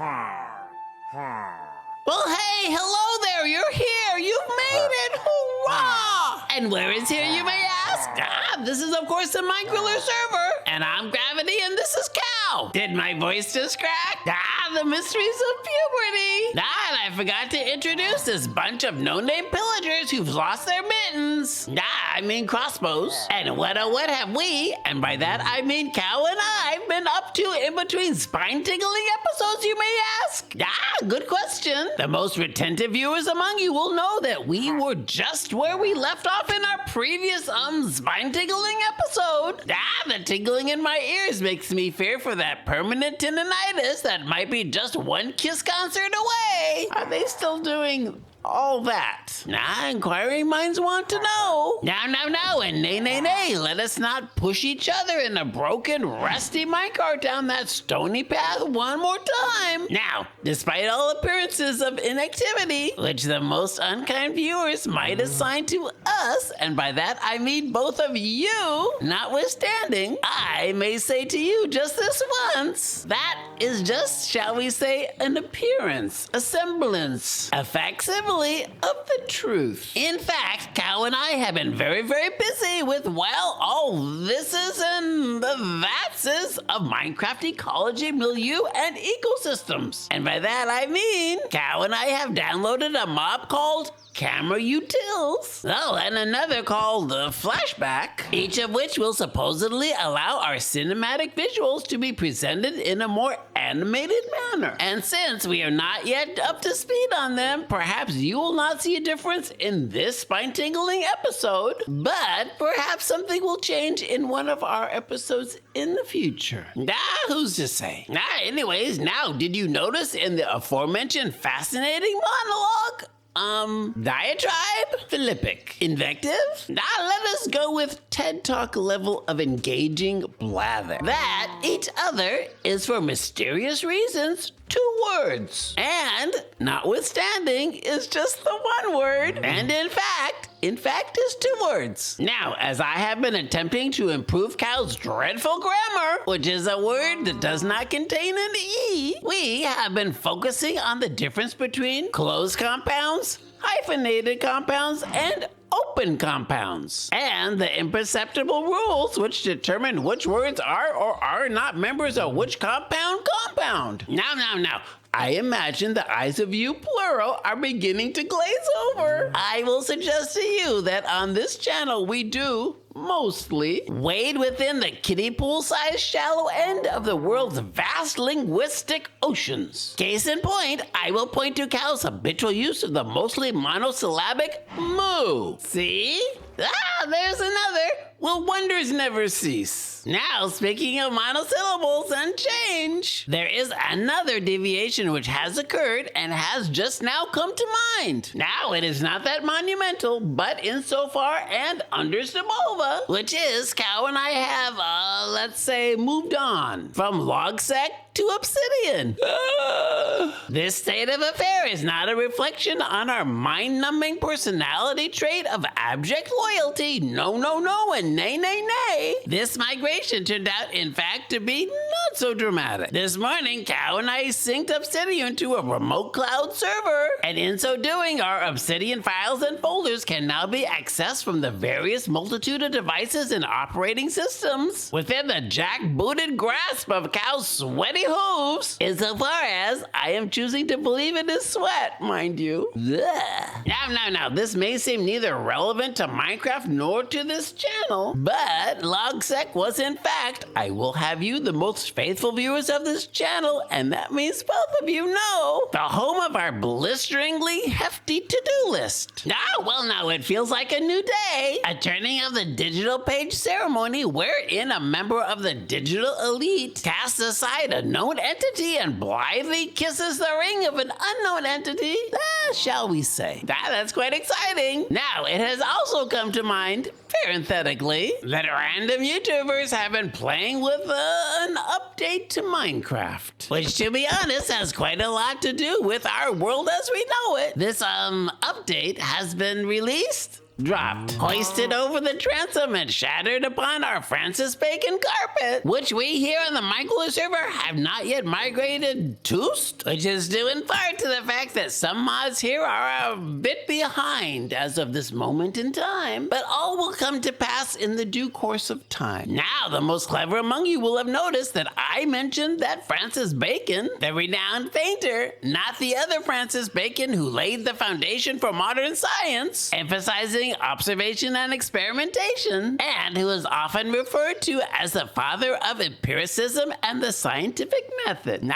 Well, hey, hello there, you're here, you've made it, hurrah! And where is here, you may ask? This is, of course, the MindGriller Server, and I'm Gravity, and this is Cow. Did my voice just crack? The mysteries of puberty. And I forgot to introduce this bunch of no-name pillagers who've lost their mittens. I mean crossbows. And what have we, and by that I mean Cow and I, been up to in between spine-tingling episodes, you may ask? Good question. The most retentive viewers among you will know that we were just where we left off in our previous spine-tingling episode. The tingling in my ears makes me fear for that permanent tendinitis that might be just one Kiss concert away. Are they still doing all that? Inquiring minds want to know. No, and nay, let us not push each other in a broken, rusty minecart down that stony path one more time. Now, despite all appearances of inactivity, which the most unkind viewers might assign to us, and by that I mean both of you, notwithstanding, I may say to you just this once, that is just, shall we say, an appearance, a semblance, a facsimile of the truth. In fact, Cow and I have been very, very busy with, well, all thises and the thatses of Minecraft ecology, milieu, and ecosystems. And by that I mean, Cow and I have downloaded a mob called Camera Utils. And another called the Flashback, each of which will supposedly allow our cinematic visuals to be presented in a more animated manner. And since we are not yet up to speed on them, perhaps you will not see a difference in this spine-tingling episode, but perhaps something will change in one of our episodes in the future. Who's to say? Anyways, now, did you notice in the aforementioned fascinating monologue, diatribe, philippic, invective? Let us go with TED Talk level of engaging blather. That each other is for mysterious reasons 2 words. And notwithstanding is just the one word. And in fact is 2 words. Now, as I have been attempting to improve Cow's dreadful grammar, which is a word that does not contain an E, we have been focusing on the difference between closed compounds, hyphenated compounds, and open compounds, and the imperceptible rules which determine which words are or are not members of which compound. Now, I imagine the eyes of you plural are beginning to glaze over. I will suggest to you that on this channel we do mostly wade within the kiddie pool-sized shallow end of the world's vast linguistic oceans. Case in point, I will point to Cow's habitual use of the mostly monosyllabic moo. See? There's another. Will wonders never cease? Now, speaking of monosyllables and change, there is another deviation which has occurred and has just now come to mind. Now, it is not that monumental, but insofar and under Stabova, which is Cow and I have, let's say, moved on from logsec to obsidian. This state of affair is not a reflection on our mind-numbing personality trait of abject loyalty. No, and nay. This migration turned out, in fact, to be not so dramatic. This morning, Cow and I synced Obsidian to a remote cloud server, and in so doing, our Obsidian files and folders can now be accessed from the various multitude of devices and operating systems within the jackbooted grasp of Cow's sweaty hooves, insofar as I am choosing to believe in his sweat, mind you. Now, this may seem neither relevant to Minecraft nor to this channel, but logsec was in fact, I will have you, the most faithful viewers of this channel, and that means both of you know, the home of our blisteringly hefty to-do list. Now it feels like a new day, a turning of the digital page ceremony wherein a member of the digital elite casts aside a known entity and blithely kisses the ring of an unknown entity, shall we say. That's quite exciting. Now, it has also come to mind, parenthetically, that random YouTubers have been playing with an update to Minecraft, which, to be honest, has quite a lot to do with our world as we know it. This update has been released dropped, hoisted over the transom, and shattered upon our Francis Bacon carpet, which we here on the MindGriller server have not yet migrated to, which is due in part to the fact that some mods here are a bit behind as of this moment in time, but all will come to pass in the due course of time. Now, the most clever among you will have noticed that I mentioned that Francis Bacon, the renowned painter, not the other Francis Bacon who laid the foundation for modern science, emphasizing observation and experimentation, and who is often referred to as the father of empiricism and the scientific method. No,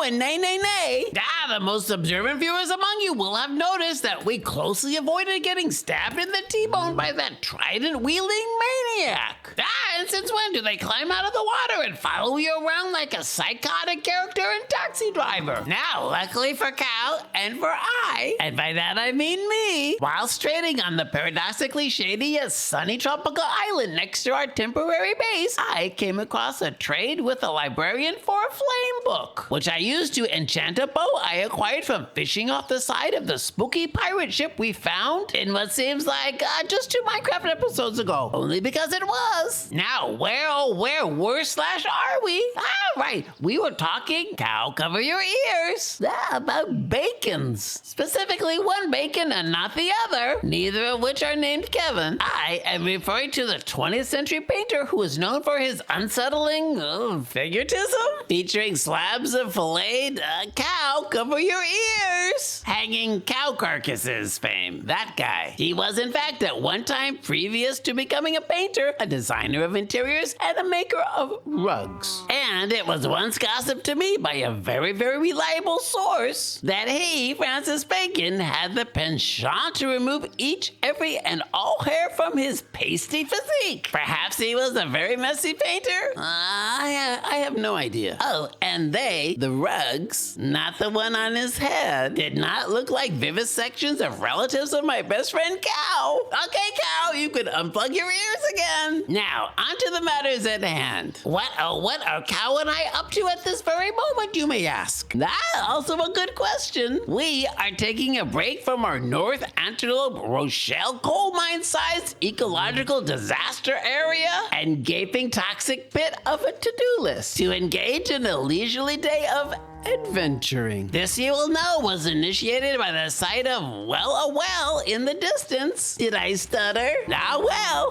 and nay. The most observant viewers among you will have noticed that we closely avoided getting stabbed in the T-bone by that trident-wielding maniac. And since when do they climb out of the water and follow you around like a psychotic character in Taxi Driver? Now, luckily for Cal and for I, and by that I mean me, whilst trading on the paradoxically shady yet sunny tropical island next to our temporary base, I came across a trade with a librarian for a flame book, which I used to enchant a bow I acquired from fishing off the side of the spooky pirate ship we found in what seems like just 2 Minecraft episodes ago, only because it was. Now, where are we? Right, we were talking, Cow, cover your ears, about bacons. Specifically one bacon and not the other, neither of which are named Kevin. I am referring to the 20th century painter who is known for his unsettling figuratism, featuring slabs of filleted cow, cover your ears, hanging cow carcasses fame. That guy. He was in fact at one time, previous to becoming a painter, a designer of interiors and a maker of rugs. And it was once gossiped to me by a very, very reliable source that he, Francis Bacon, had the penchant to remove each, every, and all hair from his pasty physique. Perhaps he was a very messy painter? I have no idea. Oh, and they, the rugs, not the one on his head, did not look like vivisections of relatives of my best friend Cow. Okay, Cow, you could unplug your ears again. Now, onto the matters at hand. What are Cow and I up to at this very moment, you may ask? Also a good question. We are taking a break from our North Antelope Rochelle coal mine-sized ecological disaster area and gaping toxic pit of a to-do list to engage in a leisurely day of adventuring. This, you will know, was initiated by the sight of, a well in the distance. Did I stutter?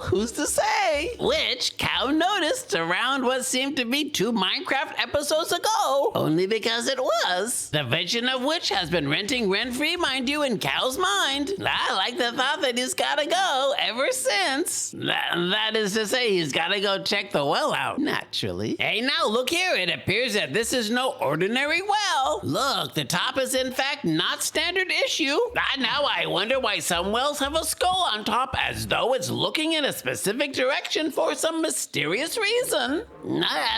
Who's to say? Which Cow noticed around what seemed to be 2 Minecraft episodes ago, only because it was. The vision of which has been renting rent-free, mind you, in Cow's mind. I like the thought that he's gotta go ever since. That is to say, he's gotta go check the well out, naturally. Hey, now look here, it appears that this is no ordinary well. Look, the top is in fact not standard issue. Now I wonder why some wells have a skull on top as though it's looking in a specific direction for some mysterious reason.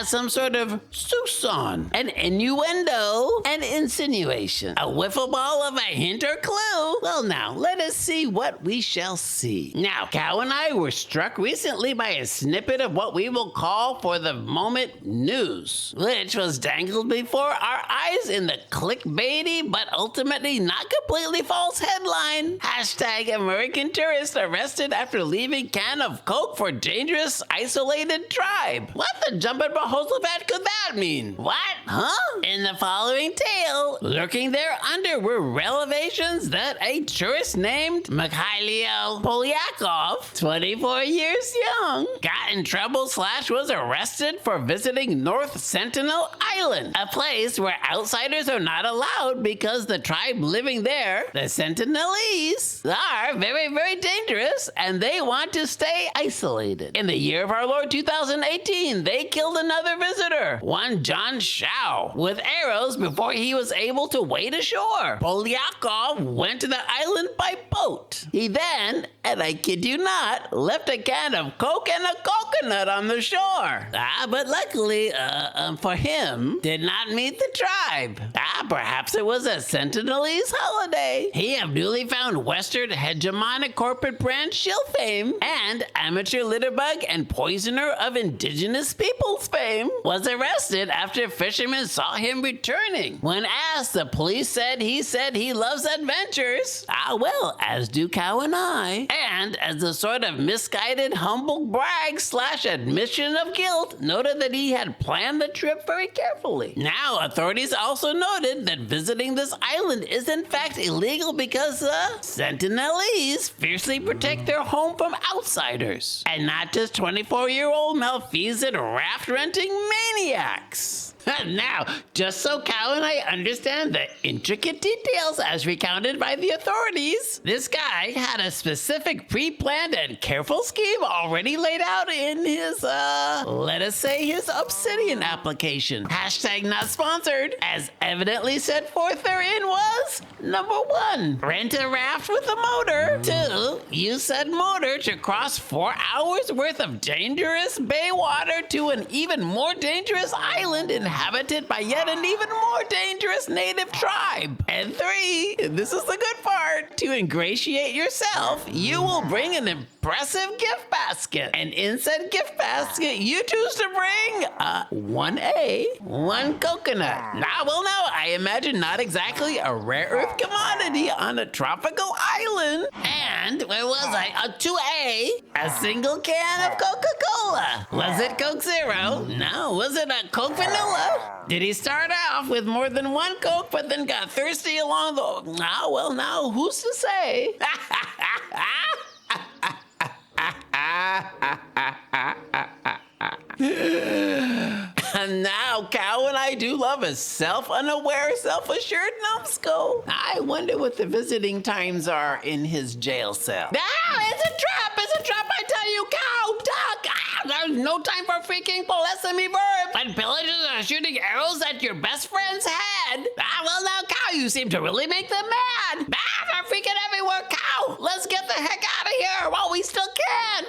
Some sort of soupçon, an innuendo, an insinuation, a wiffle ball of a hint or clue. Well now, let us see what we shall see. Now, Cow and I were struck recently by a snippet of what we will call for the moment news, which was dangled before our eyes in the clickbaity but ultimately not completely false headline. Hashtag American tourist arrested after leaving can of Coke for dangerous isolated tribe. What the jumpin' Jehoshaphat could that mean? What? Huh? In the following tale, lurking there under were revelations that a tourist named Mikhailo Polyakov, 24 years young, got in trouble / was arrested for visiting North Sentinel Island, a place where outsiders are not allowed because the tribe living there, the Sentinelese, are very, very dangerous and they want to stay isolated. In the year of our Lord 2018, they killed another visitor, one John Shao, with arrows before he was able to wade ashore. Polyakov went to the island by boat. He then, and I kid you not, left a can of Coke and a coconut on the shore. But luckily, for him, did not meet the tribe. tribe. Perhaps it was a Sentinelese holiday. He of newly found Western hegemonic corporate brand shill fame and amateur litterbug and poisoner of indigenous peoples fame was arrested after fishermen saw him returning. When asked, the police said he loves adventures. Well, as do Cow and I. And as a sort of misguided humble brag / admission of guilt, noted that he had planned the trip very carefully. Now, authorities also noted that visiting this island is in fact illegal because Sentinelese fiercely protect their home from outsiders, and not just 24-year-old malfeasant raft-renting maniacs. Now, just so Cow and I understand the intricate details as recounted by the authorities, this guy had a specific pre-planned and careful scheme already laid out in his, let us say his Obsidian application. Hashtag not sponsored, as evidently set forth therein was, number 1, rent a raft with a motor. 2, use said motor to cross 4 hours worth of dangerous bay water to an even more dangerous island inhabited by yet an even more dangerous native tribe. And 3, and this is the good part, to ingratiate yourself, you will bring an impressive gift basket. And in said gift basket, you choose to bring 1 coconut. Well, I imagine not exactly a rare earth commodity on a tropical island. And where was I? 2A, a single can of Coca-Cola. Was it Coke Zero? No. Was it a Coke Vanilla? Did he start off with more than 1 Coke but then got thirsty along the... Now, who's to say? And now, Cow and I do love a self-unaware, self-assured numbskull. I wonder what the visiting times are in his jail cell. It's a trap, I tell you, Cow, duck. There's no time for freaking blasphemy verbs. And pillagers are shooting arrows at your best friend's head. Well, now, Cow, you seem to really make them mad. They're freaking everywhere, Cow. Let's get the heck out of here while we still can.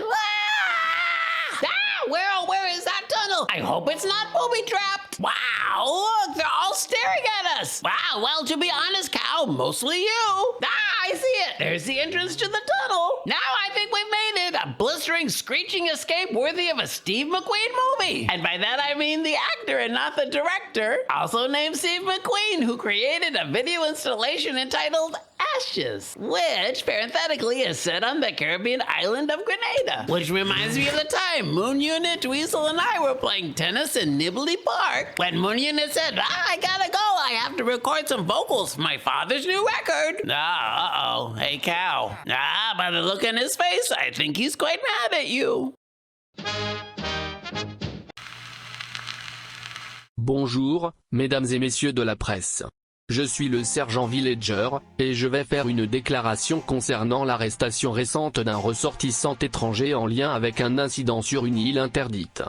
Where is that tunnel? I hope it's not booby-trapped. Wow, look, they're all staring at us. Wow, well, to be honest, Cow, mostly you. I see it. There's the entrance to the tunnel. Now I think we've made it. A blistering, screeching escape worthy of a Steve McQueen movie. And by that I mean the actor and not the director, also named Steve McQueen, who created a video installation entitled Ashes, which parenthetically is set on the Caribbean island of Grenada. Which reminds me of the time Moon Unit, Dweezil, and I were playing tennis in Nibley Park when Moon Unit said, I gotta go, I have to record some vocals for my father's new record. Hey, Cow. By the look in his face, I think he's quite mad at you. Bonjour, mesdames et messieurs de la presse. Je suis le sergent Villager, et je vais faire une déclaration concernant l'arrestation récente d'un ressortissant étranger en lien avec un incident sur une île interdite.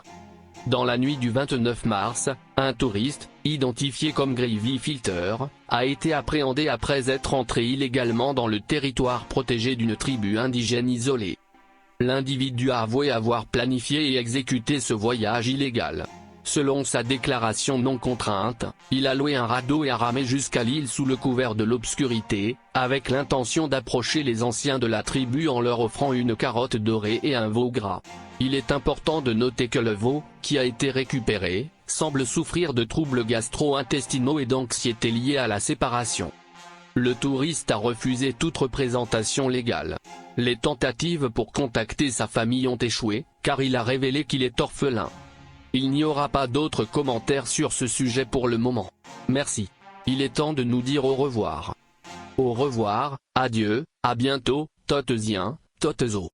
Dans la nuit du 29 mars, un touriste, identifié comme GravityFiller, a été appréhendé après être entré illégalement dans le territoire protégé d'une tribu indigène isolée. L'individu a avoué avoir planifié et exécuté ce voyage illégal. Selon sa déclaration non contrainte, il a loué un radeau et a ramé jusqu'à l'île sous le couvert de l'obscurité, avec l'intention d'approcher les anciens de la tribu en leur offrant une carotte dorée et un veau gras. Il est important de noter que le veau, qui a été récupéré, semble souffrir de troubles gastro-intestinaux et d'anxiété liés à la séparation. Le touriste a refusé toute représentation légale. Les tentatives pour contacter sa famille ont échoué, car il a révélé qu'il est orphelin. Il n'y aura pas d'autres commentaires sur ce sujet pour le moment. Merci. Il est temps de nous dire au revoir. Au revoir, adieu, à bientôt, totezien, totezo.